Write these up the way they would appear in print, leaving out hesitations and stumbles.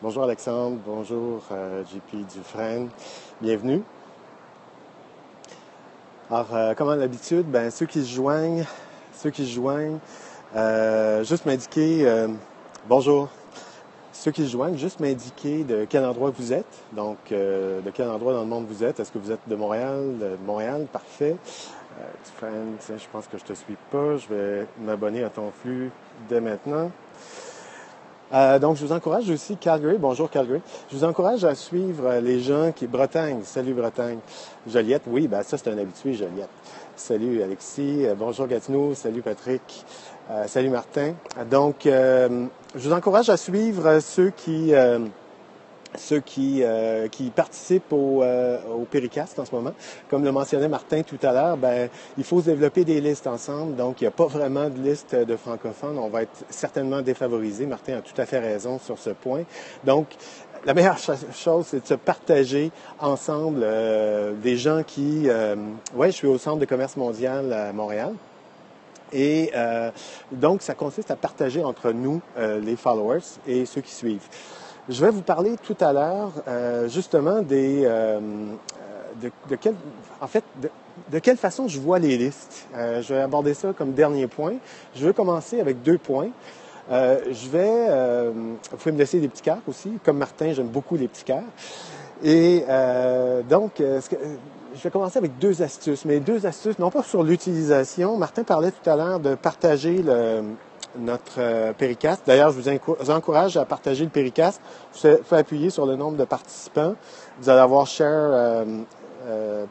Bonjour Alexandre, bonjour JP Dufresne, bienvenue. Alors, comme à l'habitude, ceux qui se joignent, juste m'indiquer, bonjour, ceux qui se joignent, juste m'indiquer de quel endroit vous êtes, donc de quel endroit dans le monde vous êtes. Est-ce que vous êtes de Montréal? De Montréal, parfait. Dufresne, tiens, je pense que je te suis pas, je vais m'abonner à ton flux dès maintenant. Donc, je vous encourage aussi, Calgary, bonjour Calgary, je vous encourage à suivre les gens qui... Bretagne, salut Bretagne. Joliette, oui, ça c'est un habitué, Joliette. Salut Alexis, bonjour Gatineau, salut Patrick, salut Martin. Donc, je vous encourage à suivre ceux qui participent au Péricast en ce moment. Comme le mentionnait Martin tout à l'heure, il faut se développer des listes ensemble. Donc, il n'y a pas vraiment de liste de francophones. On va être certainement défavorisés. Martin a tout à fait raison sur ce point. Donc, la meilleure chose, c'est de se partager ensemble des gens qui... je suis au Centre de commerce mondial à Montréal. Et donc, ça consiste à partager entre nous, les followers et ceux qui suivent. Je vais vous parler tout à l'heure justement de quelle façon je vois les listes. Je vais aborder ça comme dernier point. Je veux commencer avec 2 points. Vous pouvez me laisser des petits cœurs aussi. Comme Martin, j'aime beaucoup les petits cœurs. Et je vais commencer avec 2 astuces, mais 2 astuces, non pas sur l'utilisation. Martin parlait tout à l'heure de partager notre Péricast. D'ailleurs, je vous encourage à partager le Péricast. Vous faites appuyer sur le nombre de participants. Vous allez avoir Share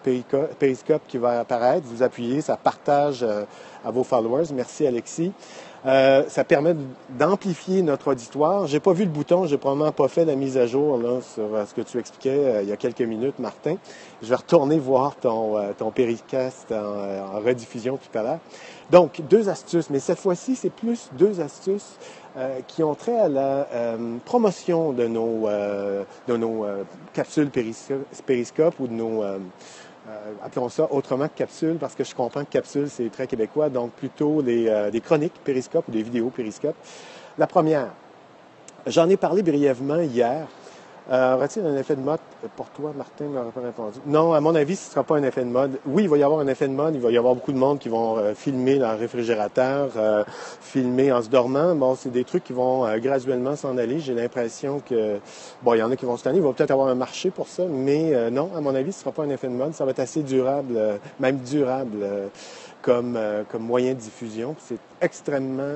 Periscope qui va apparaître. Vous appuyez, ça partage à vos followers. Merci Alexis. Ça permet d'amplifier notre auditoire. J'ai pas vu le bouton, j'ai probablement pas fait la mise à jour là, sur ce que tu expliquais il y a quelques minutes, Martin. Je vais retourner voir ton Péricast en rediffusion tout à l'heure. Donc, 2 astuces, mais cette fois-ci, c'est plus 2 astuces qui ont trait à la promotion de nos capsules Périscope ou de nos... appelons ça autrement que capsule, parce que je comprends que capsule, c'est très québécois, donc plutôt des chroniques Périscope ou des vidéos Périscope. La première, j'en ai parlé brièvement hier. Aura-t-il un effet de mode pour toi, Martin ne m'aurait pas répondu. Non, à mon avis, ce ne sera pas un effet de mode. Oui, il va y avoir un effet de mode. Il va y avoir beaucoup de monde qui vont filmer leur réfrigérateur, filmer en se dormant. Bon, c'est des trucs qui vont graduellement s'en aller. J'ai l'impression que, il y en a qui vont se tanner. Il va peut-être avoir un marché pour ça, mais non, à mon avis, ce ne sera pas un effet de mode. Ça va être assez durable, même durable comme moyen de diffusion. C'est extrêmement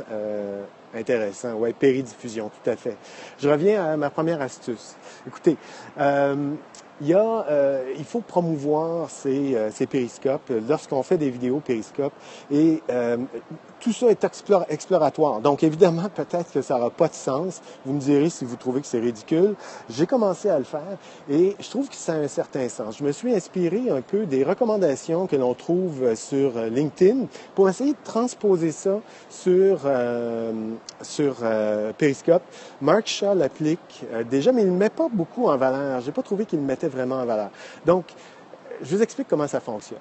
intéressant. Oui, péridiffusion, tout à fait. Je reviens à ma première astuce. Écoutez, il faut promouvoir ces périscopes lorsqu'on fait des vidéos périscopes et tout ça est exploratoire. Donc, évidemment, peut-être que ça n'aura pas de sens. Vous me direz si vous trouvez que c'est ridicule. J'ai commencé à le faire et je trouve que ça a un certain sens. Je me suis inspiré un peu des recommandations que l'on trouve sur LinkedIn pour essayer de transposer ça sur Periscope. Mark Shaw l'applique déjà, mais il ne le met pas beaucoup en valeur. Je n'ai pas trouvé qu'il le mettait vraiment en valeur. Donc, je vous explique comment ça fonctionne.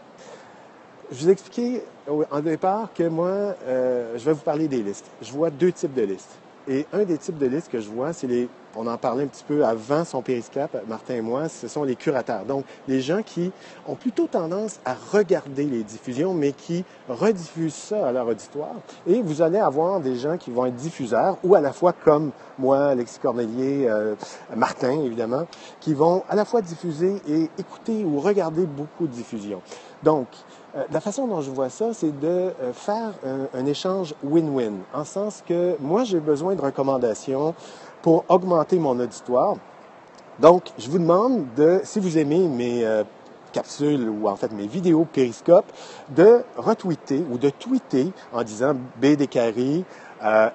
Je vous ai expliqué en départ que moi, je vais vous parler des listes. Je vois 2 types de listes. Et un des types de listes que je vois, c'est on en parlait un petit peu avant son périscope, Martin et moi, ce sont les curateurs. Donc, les gens qui ont plutôt tendance à regarder les diffusions, mais qui rediffusent ça à leur auditoire. Et vous allez avoir des gens qui vont être diffuseurs, ou à la fois comme moi, Alexis Cornelier, Martin, évidemment, qui vont à la fois diffuser et écouter ou regarder beaucoup de diffusions. Donc, la façon dont je vois ça, c'est de faire un échange win-win, en sens que moi, j'ai besoin de recommandations pour augmenter mon auditoire. Donc, je vous demande si vous aimez mes capsules ou en fait mes vidéos Périscope, de retweeter ou de tweeter en disant B. Descaries a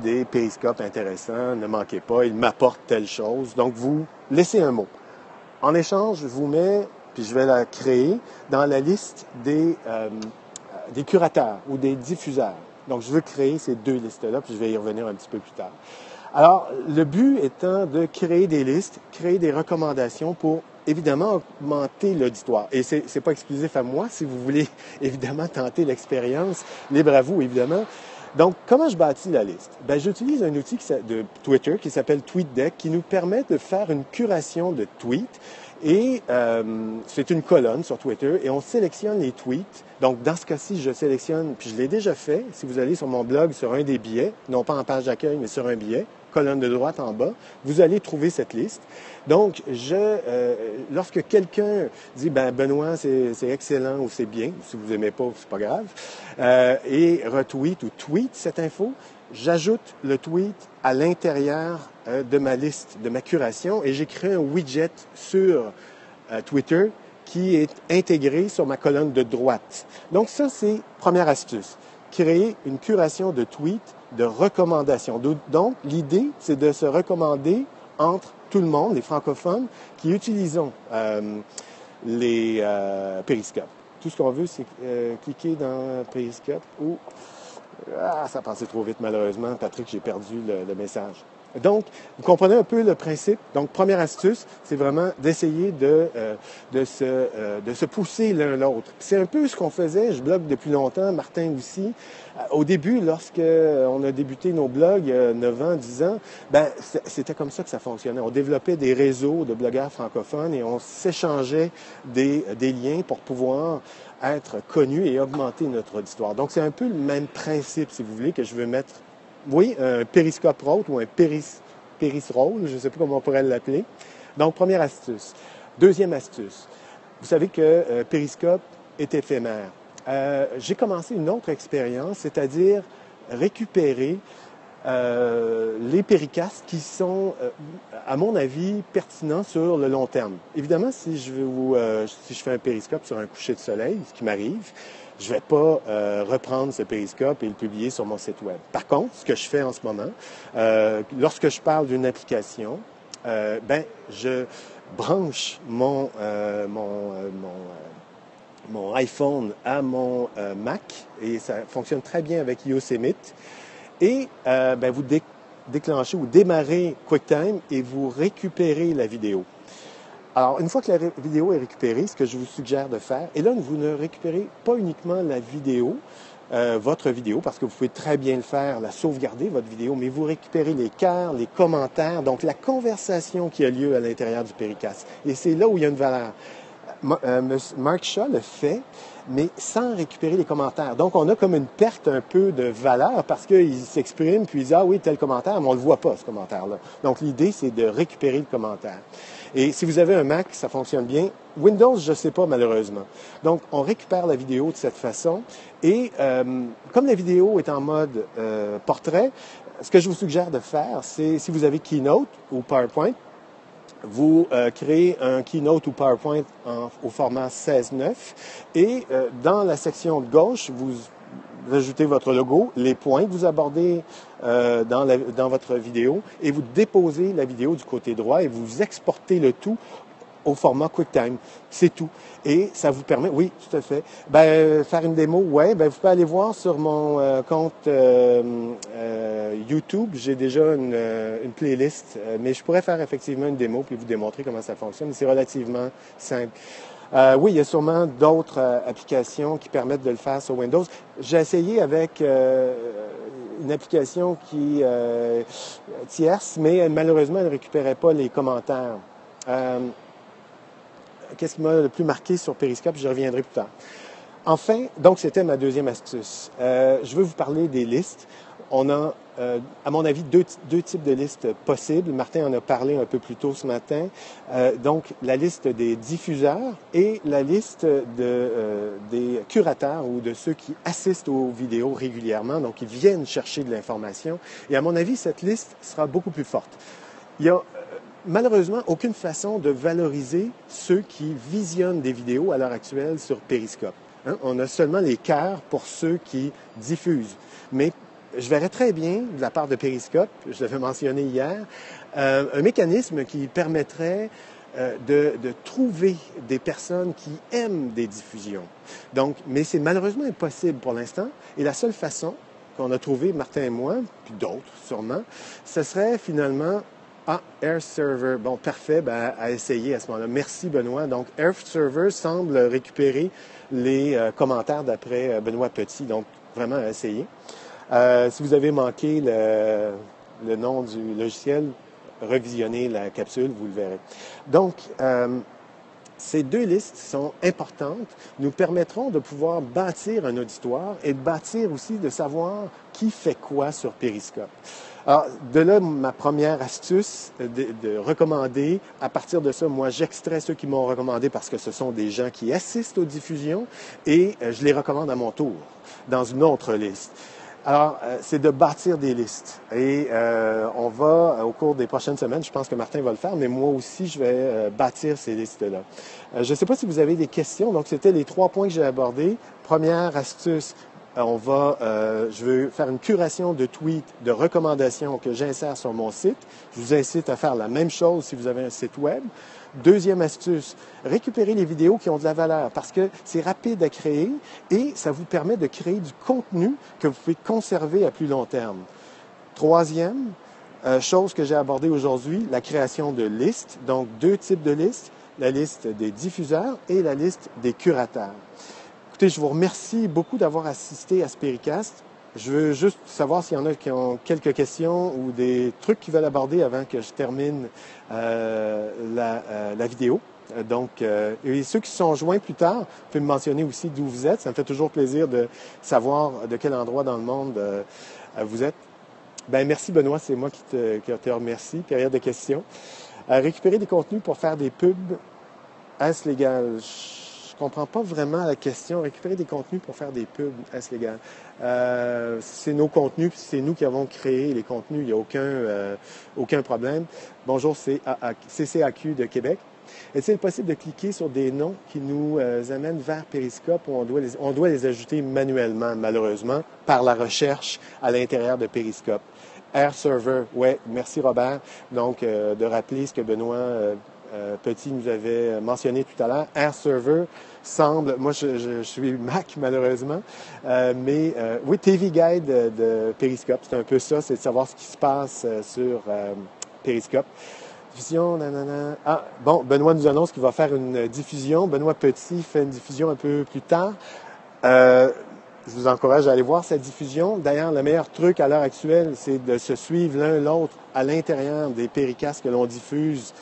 des périscopes intéressants, ne manquez pas, il m'apporte telle chose. Donc, vous laissez un mot. En échange, je vous mets, puis je vais la créer, dans la liste des curateurs ou des diffuseurs. Donc, je veux créer ces 2 listes-là, puis je vais y revenir un petit peu plus tard. Alors, le but étant de créer des listes, créer des recommandations pour, évidemment, augmenter l'auditoire. Et c'est pas exclusif à moi. Si vous voulez, évidemment, tenter l'expérience, libre à vous, évidemment. Donc, comment je bâtis la liste? Ben, j'utilise un outil de Twitter qui s'appelle TweetDeck qui nous permet de faire une curation de tweets. Et c'est une colonne sur Twitter et on sélectionne les tweets. Donc, dans ce cas-ci, je sélectionne, puis je l'ai déjà fait. Si vous allez sur mon blog, sur un des billets, non pas en page d'accueil, mais sur un billet, colonne de droite en bas, vous allez trouver cette liste. Donc, lorsque quelqu'un dit, ben Benoît, c'est excellent ou c'est bien, si vous aimez pas, c'est pas grave, et retweet ou tweet cette info, j'ajoute le tweet à l'intérieur de ma liste, de ma curation, et j'ai créé un widget sur Twitter qui est intégré sur ma colonne de droite. Donc ça, c'est première astuce, créer une curation de tweets de recommandations. Donc, l'idée, c'est de se recommander entre tout le monde, les francophones, qui utilisons les périscopes. Tout ce qu'on veut, c'est cliquer dans Périscope ou... Ah, ça passait trop vite, malheureusement. Patrick, j'ai perdu le message. Donc, vous comprenez un peu le principe. Donc, première astuce, c'est vraiment d'essayer de se pousser l'un l'autre. C'est un peu ce qu'on faisait, je blogue depuis longtemps, Martin aussi. Au début, lorsqu'on a débuté nos blogs, 9 ans, 10 ans, ben c'était comme ça que ça fonctionnait. On développait des réseaux de blogueurs francophones et on s'échangeait des liens pour pouvoir être connus et augmenter notre auditoire. Donc, c'est un peu le même principe, si vous voulez, que je veux mettre. Oui, un périscope road ou un périsroll, je ne sais pas comment on pourrait l'appeler. Donc, première astuce. Deuxième astuce. Vous savez que Périscope est éphémère. J'ai commencé une autre expérience, c'est-à-dire récupérer les péricasts qui sont, à mon avis, pertinents sur le long terme. Évidemment, si je fais un périscope sur un coucher de soleil, ce qui m'arrive, je ne vais pas reprendre ce périscope et le publier sur mon site web. Par contre, ce que je fais en ce moment, lorsque je parle d'une application, je branche mon iPhone à mon Mac et ça fonctionne très bien avec Yosemite. Et vous déclenchez ou démarrez QuickTime et vous récupérez la vidéo. Alors, une fois que la vidéo est récupérée, ce que je vous suggère de faire, et là, vous ne récupérez pas uniquement la vidéo, votre vidéo, parce que vous pouvez très bien le faire, la sauvegarder, votre vidéo, mais vous récupérez les cœurs, les commentaires, donc la conversation qui a lieu à l'intérieur du Péricast. Et c'est là où il y a une valeur. Mark Shaw le fait, mais sans récupérer les commentaires. Donc, on a comme une perte un peu de valeur parce qu'il s'exprime, puis il dit « Ah oui, tel commentaire », mais on ne le voit pas, ce commentaire-là. Donc, l'idée, c'est de récupérer le commentaire. Et si vous avez un Mac, ça fonctionne bien. Windows, je ne sais pas, malheureusement. Donc, on récupère la vidéo de cette façon. Et comme la vidéo est en mode portrait, ce que je vous suggère de faire, c'est si vous avez Keynote ou PowerPoint, vous créez un Keynote ou PowerPoint au format 16:9 et dans la section de gauche, vous ajoutez votre logo, les points que vous abordez dans votre vidéo et vous déposez la vidéo du côté droit et vous exportez le tout au format QuickTime. C'est tout. Et ça vous permet, oui, tout à fait, faire une démo, ouais, vous pouvez aller voir sur mon compte YouTube. J'ai déjà une playlist, mais je pourrais faire effectivement une démo puis vous démontrer comment ça fonctionne. C'est relativement simple. Oui, il y a sûrement d'autres applications qui permettent de le faire sur Windows. J'ai essayé avec une application qui tierce, mais malheureusement, elle ne récupérait pas les commentaires. Qu'est-ce qui m'a le plus marqué sur Periscope? Je reviendrai plus tard. Enfin, donc c'était ma deuxième astuce. Je veux vous parler des listes. On a, à mon avis, deux types de listes possibles. Martin en a parlé un peu plus tôt ce matin. Donc, la liste des diffuseurs et la liste des curateurs ou de ceux qui assistent aux vidéos régulièrement, donc qui viennent chercher de l'information. Et à mon avis, cette liste sera beaucoup plus forte. Il y a malheureusement aucune façon de valoriser ceux qui visionnent des vidéos à l'heure actuelle sur Periscope. Hein? On a seulement les cœurs pour ceux qui diffusent. Mais je verrais très bien, de la part de Periscope, je l'avais mentionné hier, un mécanisme qui permettrait de trouver des personnes qui aiment des diffusions. Donc, mais c'est malheureusement impossible pour l'instant. Et la seule façon qu'on a trouvé, Martin et moi, puis d'autres sûrement, ce serait finalement AirServer. Bon, parfait, à essayer à ce moment-là. Merci, Benoît. Donc, AirServer semble récupérer les commentaires d'après Benoît Petit, donc vraiment à essayer. Si vous avez manqué le nom du logiciel, revisionnez la capsule, vous le verrez. Donc, ces deux listes sont importantes, nous permettront de pouvoir bâtir un auditoire et de bâtir aussi de savoir qui fait quoi sur Periscope. Alors, de là, ma première astuce de recommander, à partir de ça, moi, j'extrais ceux qui m'ont recommandé parce que ce sont des gens qui assistent aux diffusions et je les recommande à mon tour dans une autre liste. Alors, c'est de bâtir des listes. Et on va, au cours des prochaines semaines, je pense que Martin va le faire, mais moi aussi, je vais bâtir ces listes-là. Je ne sais pas si vous avez des questions. Donc, c'était les 3 points que j'ai abordés. Première astuce, je veux faire une curation de tweets, de recommandations que j'insère sur mon site. Je vous incite à faire la même chose si vous avez un site web. Deuxième astuce, récupérer les vidéos qui ont de la valeur parce que c'est rapide à créer et ça vous permet de créer du contenu que vous pouvez conserver à plus long terme. Troisième chose que j'ai abordée aujourd'hui, la création de listes. Donc, 2 types de listes, la liste des diffuseurs et la liste des curateurs. Écoutez, je vous remercie beaucoup d'avoir assisté à ce Péricast. Je veux juste savoir s'il y en a qui ont quelques questions ou des trucs qu'ils veulent aborder avant que je termine la vidéo. Donc, et ceux qui se sont joints plus tard, vous pouvez me mentionner aussi d'où vous êtes. Ça me fait toujours plaisir de savoir de quel endroit dans le monde vous êtes. Ben merci Benoît, c'est moi qui te remercie. Période de questions. Récupérer des contenus pour faire des pubs, est-ce légal? Je comprends pas vraiment la question. Récupérer des contenus pour faire des pubs, est-ce légal? C'est nos contenus, puis c'est nous qui avons créé les contenus. Il n'y a aucun problème. Bonjour, c'est CCAQ de Québec. Est-il possible de cliquer sur des noms qui nous amènent vers Periscope ou on doit les ajouter manuellement, malheureusement, par la recherche à l'intérieur de Periscope? Air Server, ouais, merci Robert. Donc, de rappeler ce que Benoît Petit nous avait mentionné tout à l'heure. Air Server semble, moi je suis Mac malheureusement, mais oui, TV Guide de Periscope, c'est un peu ça, c'est de savoir ce qui se passe sur Periscope. Diffusion, nanana. Ah, bon, Benoît nous annonce qu'il va faire une diffusion. Benoît Petit fait une diffusion un peu plus tard. Je vous encourage à aller voir cette diffusion. D'ailleurs, le meilleur truc à l'heure actuelle, c'est de se suivre l'un l'autre à l'intérieur des péricasts que l'on diffuse,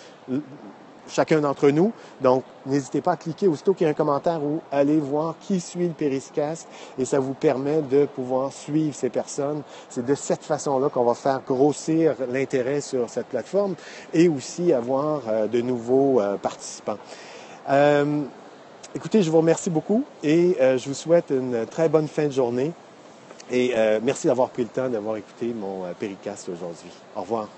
chacun d'entre nous. Donc, n'hésitez pas à cliquer aussitôt qu'il y a un commentaire ou aller voir qui suit le Péricast et ça vous permet de pouvoir suivre ces personnes. C'est de cette façon-là qu'on va faire grossir l'intérêt sur cette plateforme et aussi avoir de nouveaux participants. Écoutez, je vous remercie beaucoup et je vous souhaite une très bonne fin de journée. Et merci d'avoir pris le temps d'avoir écouté mon Péricast aujourd'hui. Au revoir.